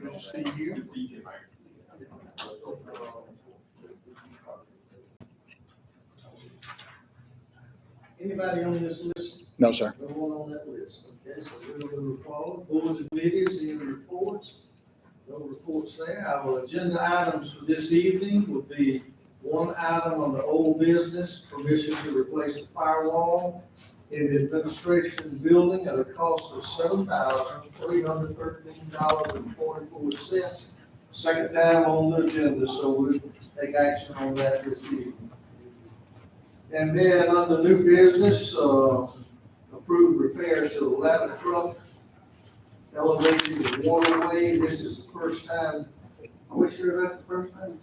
Good to see you. Good to see you, Mayor. Anybody on this list? No, sir. No one on that list. Okay, so we'll move forward. Boards and committees, any reports? No reports there. Our agenda items for this evening would be one item on the old business, permission to replace the firewall in the administration building at a cost of $7,313.44. Second time on the agenda, so we'll take action on that this evening. And then under new business, approved repairs to the ladder truck, elevated the waterway. This is the first time. Are we sure that's the first time?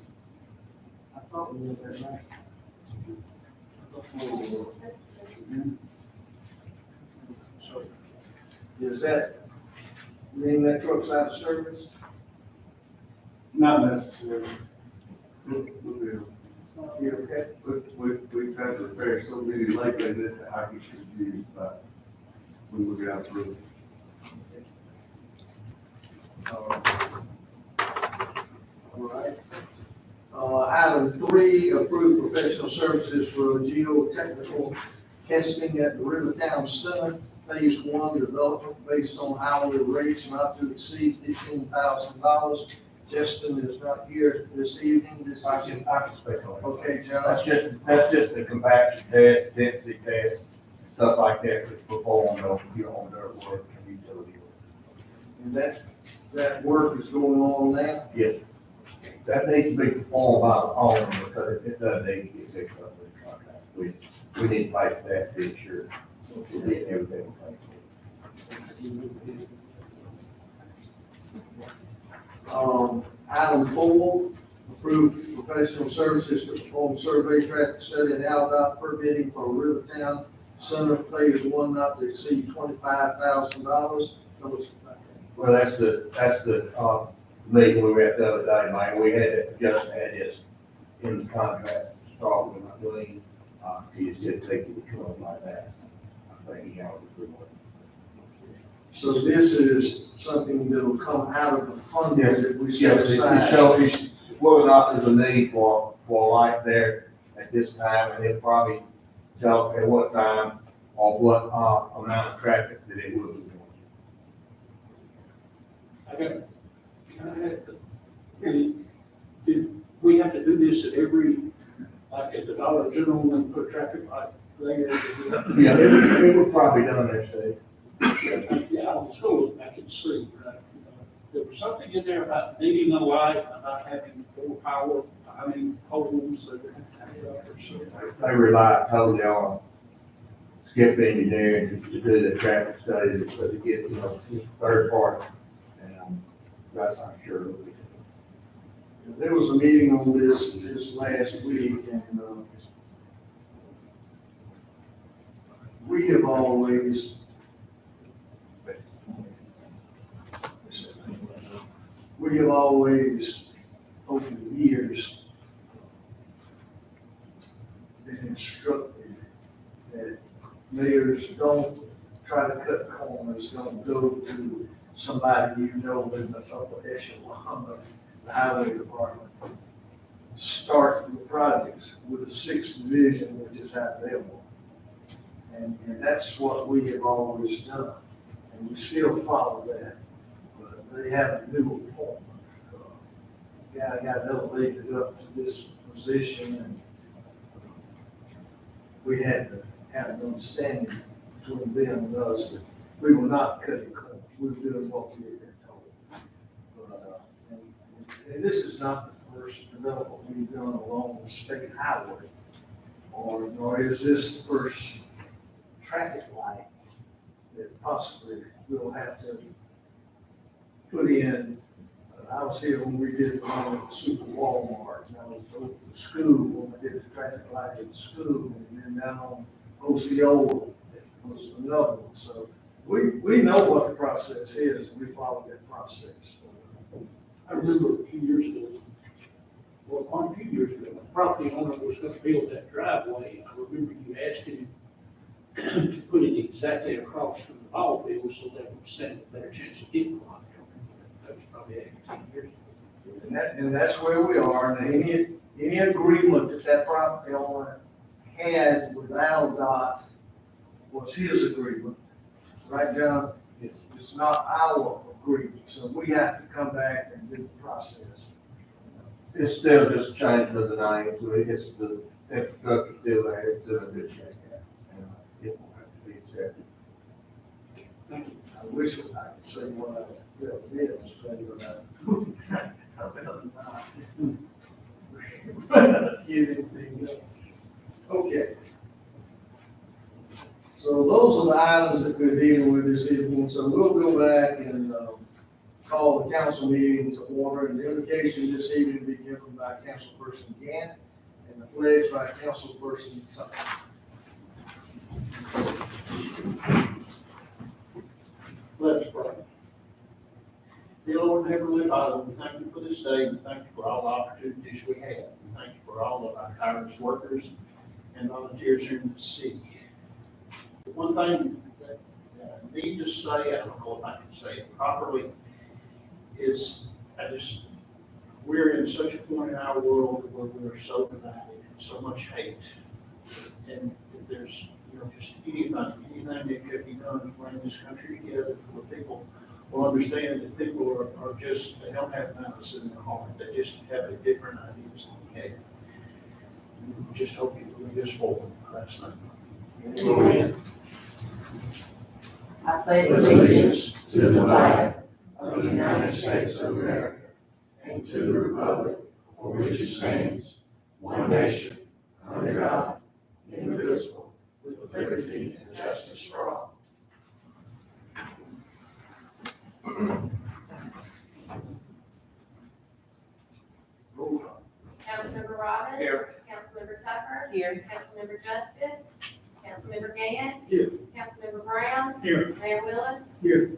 I thought we did that last time. So, does that mean that truck's out of service? Not necessarily. You okay? We've had to repair so many lately that I get confused, but we will get out through. All right. Item 3, approved professional services for geotechnical testing at the Rivertown Center, Phase 1 development based on hourly rates not to exceed $15,000. Justin is not here this evening. I can speak on it. Okay, John. That's just the compaction test, density test, stuff like that, which performed on dirt work and utility work. And that work is going on now? Yes. That needs to be performed by the owner because it does need to get picked up with the contract. We need to pay for that to ensure we're getting everything paid Item 4, approved professional services to perform survey, traffic study, and LDOT permitting for Rivertown Center Phase 1 not to exceed $25,000. Well, that's the meeting we were at the other day, Mike. We had, Justin had this in the contract, start with, I believe, he just didn't take it to him like that. I think he ought to do it. So this is something that'll come out of the funding that we set Yes, aside. it shows whether or not there's a need for light there at this time, and it probably tells at what time or what, amount of traffic that it will be doing. We have to do this at every, like at the Dollar General and put traffic light there. Yeah, it was probably done there, Steve. Yeah, on the school, I can see, right? There was something in there about needing a light, about having full power, poles that are hanging up or something. They rely totally on skip engineering to do the traffic studies, but to get, third party. And that's not sure. There was a meeting on this last week, and we have always over the years been instructed that mayors don't try to cut corners, don't go to somebody in the upper echelon of the highway department. Start the projects with a 6th division, which is available. And that's what we have always done, and we still follow that. But they have a new appointment. Guy got elevated up to this position, and we had to have an understanding between them and us that we were not cutting corners. We were doing what we had been told. But, and this is not the first development we've done along the state highway, nor is this the first traffic light that possibly we'll have to put in. I was here when we did the one at the Super Walmart, and I was over at the school when we did the traffic light at the school, and then down on Osceola was another one. So we know what the process is, and we follow that process. I remember a few years ago, well, quite a few years ago, the property owner was going to build that driveway. I remember you asked him to put it exactly across from the ball field so that would stand a better chance of getting one. That was probably 18 years ago. And that's where we are, and any agreement that that property owner had with AlDOT was his agreement. Right, John? It's not our agreement, so we have to come back and do the process. It's still just changed to the name, so it's the infrastructure still there, it's still a good shape. And it will have to be accepted. Thank you. I wish I could say what I really did, say what I. Get anything done. Okay. So those are the items that we're dealing with this evening, so we'll go back and, call the council meeting to order, and the invocation this evening will be given by Councilperson Gant, and the pledge by Councilperson Tucker. Let's pray. Dear Lord and Heavenly Father, we thank you for this day, we thank you for all the opportunities we have. We thank you for all of our tireless workers and volunteers here in the city. One thing that I need to say, I don't know if I can say it properly, is we're in such a point in our world where we're so divided and so much hate. And if there's, just anything that can be done to bring this country together, where people will understand that people are just, they don't have malice in their heart, they just have a different ideas than we have. And we just hope you bring this forward. That's not. Amen. I pledge allegiance to the flag of the United States of America and to the republic for which it stands, one nation, under God, indivisible, with liberty and justice for all. Roll call. Councilmember Robbins. Here. Councilmember Tucker. Here. Councilmember Justice. Councilmember Gant. Here. Councilmember Brown. Here. Mayor Willis. Here.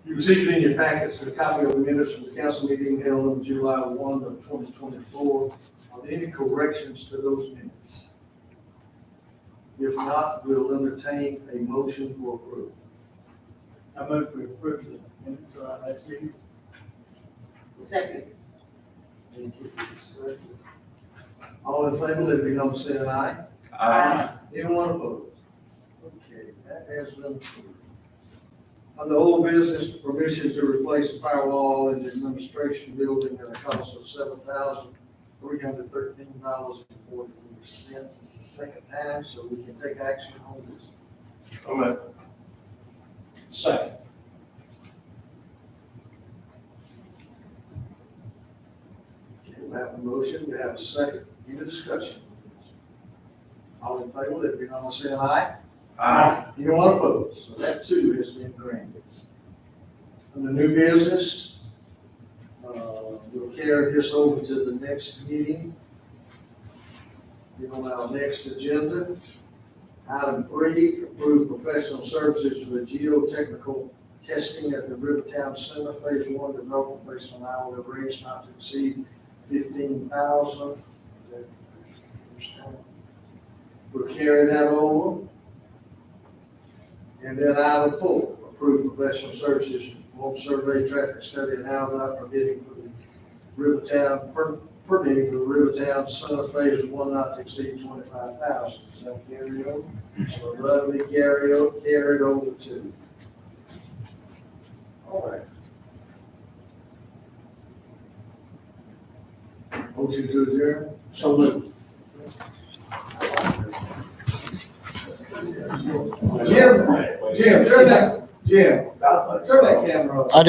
You received in your packets a copy of the minutes from the council meeting held on July 1 of 2024. Are there any corrections to those minutes? If not, we'll entertain a motion for approval. I move to approve the minutes of our last meeting. Second. Thank you for the second. All in favor, let it be known by saying aye. Aye. Anyone opposed? Okay, that has been approved. Under old business, permission to replace a firewall in the administration building at a cost of $7,313.44. It's the second time, so we can take action on this. Amen. Second. Okay, we have a motion, we have a second. Any discussion? All in favor, let it be known by saying aye. Aye. Anyone opposed? So that too has been granted. On the new business, we'll carry this over to the next meeting. On our next agenda, item 3, approve professional services for the geotechnical testing at the Rivertown Center Phase 1 development based on hourly rates not to exceed $15,000. We'll carry that over. And then item 4, approve professional services for survey, traffic study, and AlDOT permitting for the Rivertown, permitting for the Rivertown Center Phase 1 not to exceed $25,000. Is that carry over? So lovely carry it over too. All right. Motion to adjourn? So moved. Jim, turn that camera on.